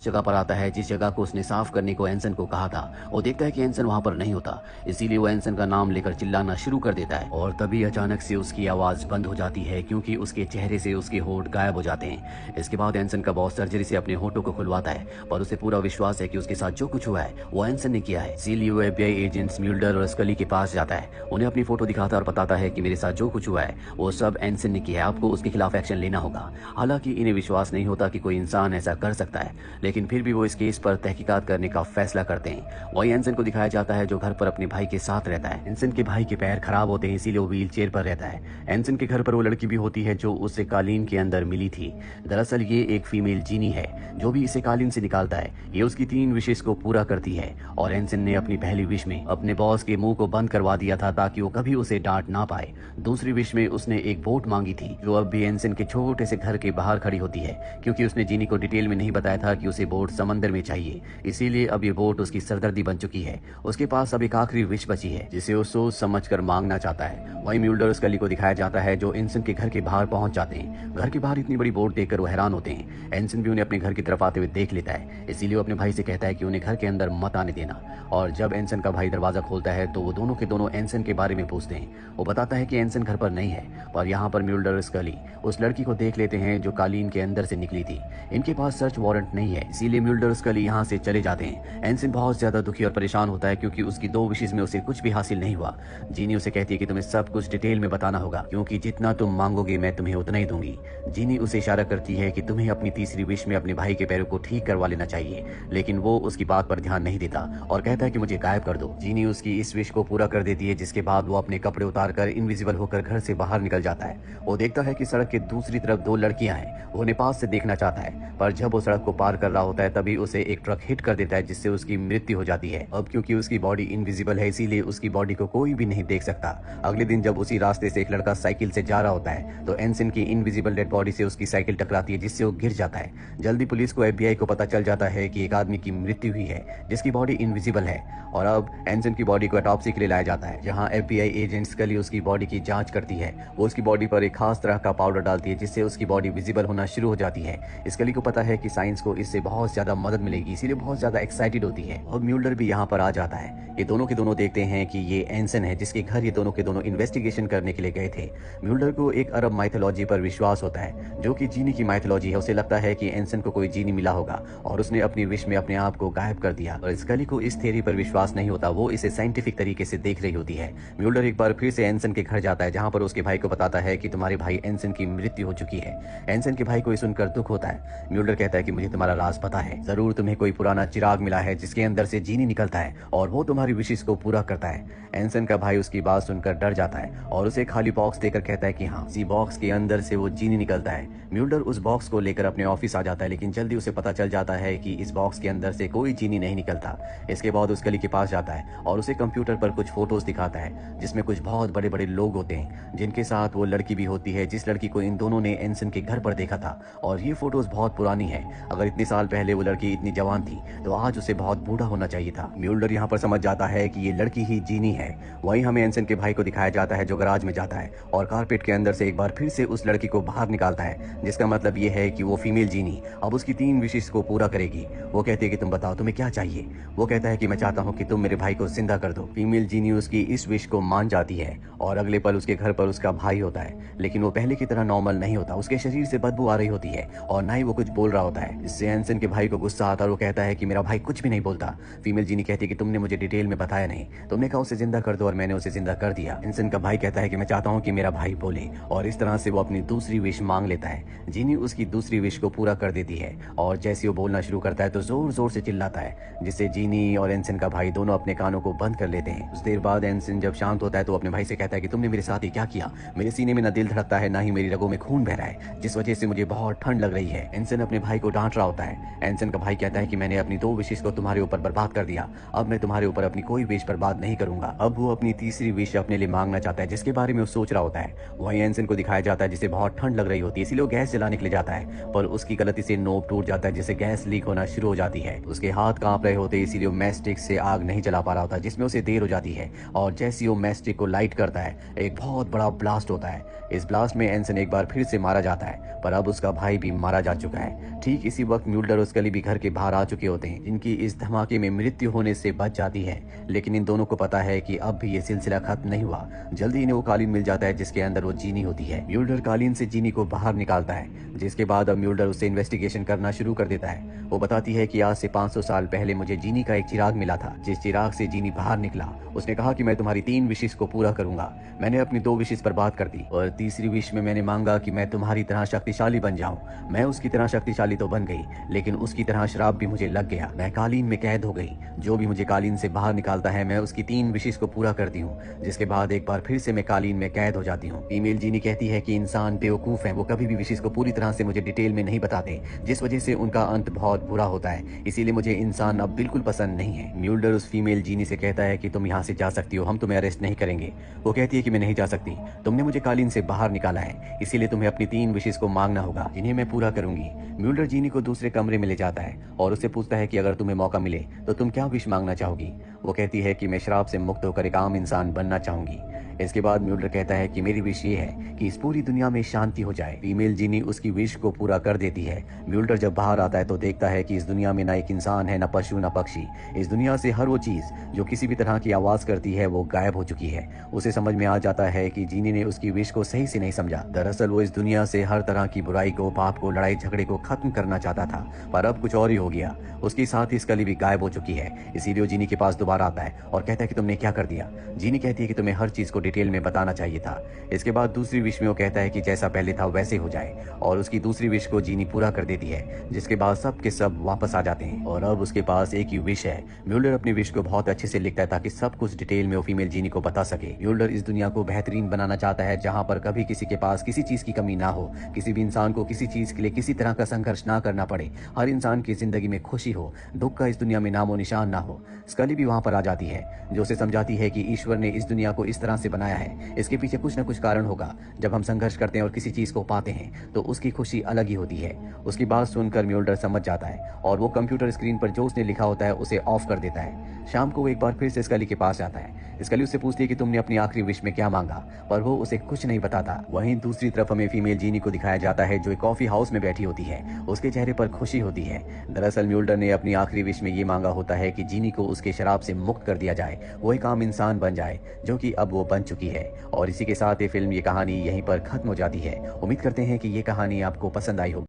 जगह पर आता है जिस जगह को उसने साफ करने को एंसन को कहा था। वो देखता है कि एंसन वहाँ पर नहीं होता, इसीलिए वो एंसन का नाम लेकर चिल्लाना शुरू कर देता है और तभी अचानक से उसकी आवाज बंद हो जाती है क्योंकि उसके चेहरे से उसके होंठ गायब हो जाते हैं। इसके बाद एंसन का बॉस सर्जरी से अपने होठों को खुलवाता है, पर उसे पूरा विश्वास है कि उसके साथ जो कुछ हुआ है वो एंसन ने किया है। इसीलिए वो FBI एजेंट्स म्यूल्डर और स्कली के पास जाता है, उन्हें अपनी फोटो दिखाता है और बताता है कि मेरे साथ जो कुछ हुआ है वो सब एंसन ने किया है, आपको उसके खिलाफ एक्शन लेना होगा। हालांकि इन्हें विश्वास नहीं होता कि कोई इंसान ऐसा कर सकता है, लेकिन फिर भी वो इस केस पर तहकीकात करने का फैसला करते हैं। वही एंसन को दिखाया जाता है जो घर पर अपने भाई के साथ रहता है। एंसन के भाई के पैर खराब होते हैं, इसीलिए वो व्हील चेयर पर रहता है। एंसन के घर पर वो लड़की भी होती है जो उसे कालीन के अंदर मिली थी। दरअसल ये एक फीमेल जीनी है जो भी इसे कालीन से निकालता है। ये उसकी 3 विशेष को पूरा करती है और एंसन ने अपनी पहली विश में अपने बॉस के मुंह को बंद करवा दिया था ताकि वो कभी उसे डांट ना पाए। दूसरी विश में उसने एक बोट मांगी थी जो अब भी एंसन के छोटे से घर के बाहर खड़ी होती है, क्योंकि उसने जीनी को डिटेल में नहीं बताया था कि उसे बोट समंदर में चाहिए, इसीलिए अब ये बोट उसकी सरदर्दी बन चुकी है। उसके पास अब एक आखिरी विश बची है जिसे वो सोच समझ कर मांगना चाहता है। वही म्यूल्डर स्कली को दिखाया जाता है जो एंसन के घर के बाहर पहुंच जाते हैं। घर के बाहर इतनी बड़ी बोट देखकर वो हैरान होते हैं। एंसन भी उन्हें अपने घर की तरफ आते हुए देख लेता है, इसीलिए वो अपने भाई से कहता है कि उन्हें घर के अंदर मत आने देना। और जब एंसन का भाई दरवाजा खोलता है तो वो दोनों के दोनों एंसन के बारे में पूछते हैं। वो बताता है कि एंसन घर पर नहीं है, पर यहाँ पर म्यूल्डर और स्कली उस लड़की को देख लेते हैं जो कालीन के अंदर से निकली थी। इनके पास सर्च वारंट नहीं है, इसीलिए म्यूल्डर और स्कली यहाँ से चले जाते हैं। एंसन बहुत ज्यादा दुखी और परेशान होता है क्योंकि उसकी 2 विशेष में उसे कुछ भी हासिल नहीं हुआ। जीनी उसे कहती है कि तुम्हें सब कुछ डिटेल में बताना होगा, क्योंकि जितना तुम मांगोगे मैं तुम्हें उतना ही दूंगी। जीनी उसे इशारा करती है कि तुम्हें अपनी तीसरी विश में अपने भाई के पैरों को ठीक करवा लेना चाहिए, लेकिन वो उसकी बात पर ध्यान नहीं देता और कहता है कि मुझे गायब कर दो। जीनी उसकी इस विश को पूरा कर देती है, जिसके बाद वो अपने कपड़े उतारकर इनविजिबल होकर घर से बाहर निकल जाता है। वो देखता है कि सड़क के दूसरी तरफ 2 लड़कियां हैं। वो उन्हें पास से देखना चाहता है, पर जब वो सड़क को पार कर रहा होता है तभी उसे एक ट्रक हिट कर देता है, जिससे उसकी मृत्यु हो जाती है। अब क्योंकि उसकी बॉडी इनविजिबल है, इसीलिए उसकी बॉडी को कोई भी नहीं देख सकता। अगले दिन जब उसी रास्ते से एक लड़का साइकिल से जा रहा होता है तो एंसन की इनविजिबल डेड बॉडी से उसकी साइकिल टकराती है, जिससे वो गिर जाता है। जल्दी पुलिस को FBI को पता चल जाता है कि एक आदमी की मृत्यु हुई है जिसकी बॉडी इनविजिबल है, और अब एंसन की बॉडी को ऑटोप्सी के लिए लाया जाता है, जहां FBI एजेंट स्कली उसकी बॉडी की जांच करती है। वो उसकी बॉडी पर एक खास तरह का पाउडर डालती है जिससे उसकी बॉडी विजिबल होना शुरू हो जाती है। स्कली को पता है कि साइंस को इससे बहुत ज्यादा मदद मिलेगी, इसीलिए बहुत ज्यादा एक्साइटेड होती है। और म्यूल्डर भी यहाँ पर आ जाता है। ये दोनों के दोनों देखते हैं कि ये एंसन है जिसके घर ये दोनों के दोनों इन्वेस्टिगेशन करने के लिए गए थे। म्यूल्डर को एक अरब माइथोलॉजी पर विश्वास होता है जो कि जीनी की माइथोलॉजी है। उसे लगता है कि एंसन को कोई जीनी मिला होगा और उसने अपनी विश में अपने आप को गायब कर दिया। और स्कली को इस थ्योरी पर विश्वास नहीं होता, वो इसे साइंटिफिक तरीके से देख रही होती है। म्यूल्डर एक बार फिर से एंसन के घर जाता है, जहां पर उसके भाई को बताता है कि तुम्हारे भाई एंसन की मृत्यु हो चुकी है। एंसन के भाई को ये सुनकर दुख होता है। म्यूल्डर कहता है कि मुझे तुम्हारा राज पता है, जरूर तुम्हें कोई पुराना चिराग मिला है जिसके अंदर से जीनी निकलता है और वो तुम्हारी विशेष को पूरा करता है। एंसन का भाई उसकी बात सुनकर डर जाता है और उसे खाली बॉक्स देकर कहता है कि हाँ, इसी बॉक्स के अंदर से वो जीनी निकलता है। म्यूल्डर उस बॉक्स को लेकर अपने ऑफिस आ जाता है, लेकिन जल्दी उसे पता चल जाता है कि इस बॉक्स के अंदर से कोई जीनी नहीं निकलता। इसके बाद उस गली के पास जाता है और उसे कंप्यूटर पर कुछ फोटोज दिखाता है जिसमें कुछ बहुत बड़े बड़े लोग होते हैं, जिनके साथ वो लड़की भी होती है जिस लड़की को इन दोनों ने एंसन के घर पर देखा था। और ये फोटोज बहुत पुरानी है। अगर इतने साल पहले वो लड़की इतनी जवान थी तो आज उसे बहुत बूढ़ा होना चाहिए था। म्यूल्डर यहाँ पर समझ जाता है कि ये लड़की ही जीनी है। वहीं हमें एंसन के भाई को दिखाया जाता है जो गराज में जाता है और कारपेट के अंदर से एक बार फिर से उस लड़की को बाहर निकालता है, जिसका मतलब ये है कि वो फीमेल जीनी अब उसकी 3 विशेष को पूरा करेगी। वो कहती है कि तुम बताओ तुम्हें क्या चाहिए। वो कहता है कि मैं चाहता हूँ कि तुम मेरे भाई को जिंदा कर दो। फीमेल जीनी उसकी इस विश को मान जाती है और अगले पल उसके घर पर उसका भाई होता है, लेकिन वो पहले की तरह नॉर्मल नहीं होता। उसके शरीर से बदबू आ रही होती है और ना ही वो कुछ बोल रहा होता है। इससे एंसन के भाई को गुस्सा आता है और वो कहता है कि मेरा भाई कुछ भी नहीं बोलता। फीमेल जीनी कहती है कि तुमने मुझे डिटेल में बताया नहीं, तुमने कहा उसे जिंदा कर दो और मैंने उसे जिंदा कर दिया। एंसन का भाई कहता है कि मैं चाहता हूँ कि मेरा भाई बोले, और इस तरह से वो अपनी दूसरी विश मांग लेता है। जीनी उसकी दूसरी विश को पूरा कर देती है और जैसे वो बोलना शुरू करता है तो जोर जोर से चिल्लाता है, जिससे जीनी और एंसन का भाई दोनों अपने कानों को बंद कर लेते हैं। कुछ देर बाद एंसन जब शांत होता है तो अपने भाई से कहता है कि तुमने मेरे साथ ही क्या किया। मेरे सीने में ना दिल धड़कता है ना ही मेरी रगों में खून बह रहा है, जिस वजह से मुझे बहुत ठंड लग रही है। एंसन अपने भाई को डांट रहा होता है। एंसन का भाई कहता है कि मैंने अपनी 2 विशेष को तुम्हारे ऊपर बर्बाद कर दिया, अब मैं तुम्हारे ऊपर अपनी कोई विश बर्बाद नहीं करूंगा। अब वो अपनी तीसरी विश अपने लिए मांगना चाहता है, जिसके बारे में वो सोच रहा होता है। वहीं एंसन को दिखाया जाता है जिसे बहुत ठंड लग रही होती है, इसलिए वो गैस जलाने के लिए जाता है, पर उसकी गलती से नोब टूट जाता है जिससे गैस लीक होना शुरू हो जाती है। उसके हाथ कांप रहे होते इसीलिए वो मैस्टिक से आग नहीं जला पा रहा होता, जिसमें उसे देर हो जाती है। और जैसे ही वो मैस्टिक को लाइट करता है एक बहुत बड़ा ब्लास्ट होता है। इस ब्लास्ट में एंसन एक बार फिर से मारा जाता है, पर अब उसका भाई भी मारा जा चुका है। ठीक इसी वक्त म्यूल्डर म्यूल्डर और स्कली भी घर के बाहर आ चुके होते हैं, जिनकी इस धमाके में मृत्यु होने से बच जाती है। लेकिन इन दोनों को पता है कि अब भी ये सिलसिला खत्म नहीं हुआ। जल्दी इन्हें वो कालीन मिल जाता है जिसके अंदर वो जीनी होती है। म्यूल्डर कालीन से जीनी को बाहर निकालता है, जिसके बाद अब म्यूल्डर उससे इन्वेस्टिगेशन करना शुरू कर देता है। वो बताती है कि आज से 500 साल पहले मुझे जीनी का एक चिराग मिला था, जिस चिराग से जीनी बाहर निकला। उसने कहा कि मैं तुम्हारी 3 विशेष को पूरा करूंगा। मैंने अपनी 2 विशेष पर बात कर दी और तीसरी विश में मैंने मांगा कि मैं तुम्हारी तरह शक्तिशाली बन जाऊं। मैं उसकी तरह शक्तिशाली तो बन गई, लेकिन उसकी तरह श्राप भी मुझे लग गया। मैं कालीन में कैद हो गई। जो भी मुझे कालीन से बाहर निकालता है, मैं उसकी 3 विशेष को पूरा करती हूँ, जिसके बाद एक बार फिर से मैं कालीन में कैद हो जाती हूँ। फीमेल जीनी कहती है कि इंसान बेवकूफ है, वो कभी भी विशेष को पूरी तरह से मुझे डिटेल में नहीं बताते, जिस वजह से उनका अंत बहुत बुरा होता है। इसीलिए मुझे इंसान अब बिल्कुल पसंद नहीं है। म्यूल्डर उस फीमेल जीनी से कहता है कि तुम यहाँ से जा सकती हो, हम तुम्हें अरेस्ट नहीं करेंगे। वो कहती है कि मैं नहीं जा सकती, तुमने मुझे कालीन से बाहर निकाला है, इसीलिए तुम्हें अपनी 3 विशेष को मांगना होगा, जिन्हें मैं पूरा करूंगी। म्यूल्डर जीनी को दूसरे कमरे में ले जाता है और उससे पूछता है कि अगर तुम्हें मौका मिले तो तुम क्या विश मांगना चाहोगी। वो कहती है कि मैं श्राप से मुक्त होकर एक आम इंसान बनना चाहूंगी। इसके बाद म्यूल्डर कहता है कि मेरी विश ये है कि इस पूरी दुनिया में शांति हो जाए। फीमेल जीनी उसकी विश को पूरा कर देती है। म्यूल्डर जब बाहर आता है तो देखता है कि इस दुनिया में ना एक इंसान है, ना पशु, ना पक्षी। इस दुनिया से हर वो चीज जो किसी भी तरह की आवाज करती है वो गायब हो चुकी है। उसे समझ में आ जाता है कि जीनी ने उसकी विश को सही से नहीं समझा। दरअसल वो इस दुनिया से हर तरह की बुराई को, पाप को, लड़ाई झगड़े को खत्म करना चाहता था, पर अब कुछ और ही हो गया। उसके साथ ही स्कली भी गायब हो चुकी है। इसीलिए वो जीनी के पास दोबारा आता है और कहता है कि तुमने क्या कर दिया। जीनी कहती है कि तुम्हें हर चीज को डिटेल में बताना चाहिए था। इसके बाद दूसरी विश में वो कहता है कि जैसा पहले था वैसे हो जाए, और उसकी दूसरी विश को जीनी पूरा कर देती है, जिसके बाद सब के सब वापस आ जाते हैं और अब उसके पास एक ही विश है। म्यूल्डर अपनी विश को बहुत अच्छे से लिखता है ताकि सब कुछ डिटेल में वो फीमेल जीनी को बता सके। म्यूल्डर इस दुनिया को बेहतरीन बनाना चाहता है, जहाँ पर कभी किसी के पास किसी चीज की कमी ना हो, किसी भी इंसान को किसी चीज के लिए किसी तरह का संघर्ष ना करना पड़े, हर इंसान की जिंदगी में खुशी हो, दुख का इस दुनिया में नामो निशान ना हो। स्कली भी वहां पर आ जाती है, जो उसे समझाती है कि ईश्वर ने इस दुनिया को इस तरह से बनाया है, इसके पीछे कुछ न कुछ कारण होगा। जब हम संघर्ष करते हैं और किसी चीज को पाते हैं तो उसकी खुशी अलग ही होती है। उसकी बात सुनकर म्यूल्डर समझ जाता है और वो कंप्यूटर स्क्रीन पर जो उसने लिखा होता है उसे ऑफ कर देता है। शाम को वो एक बार फिर से स्कली के पास जाता है। स्कली उससे पूछती है कि तुमने अपनी आखिरी विश में क्या मांगा, पर वो उसे कुछ नहीं बताता। वहीं दूसरी तरफ हमें फीमेल जीनी को दिखाया जाता है, जो एक कॉफी हाउस में बैठी होती है। उसके चेहरे पर खुशी होती है। दरअसल म्यूल्डर ने अपनी आखिरी विश में ये मांगा होता है कि जीनी को उसके शराब से मुक्त कर दिया जाए, वो एक आम इंसान बन जाए, जो कि अब वो बन चुकी है। और इसी के साथ ये फिल्म, ये कहानी यहीं पर खत्म हो जाती है। उम्मीद करते हैं कि ये कहानी आपको पसंद आई होगी।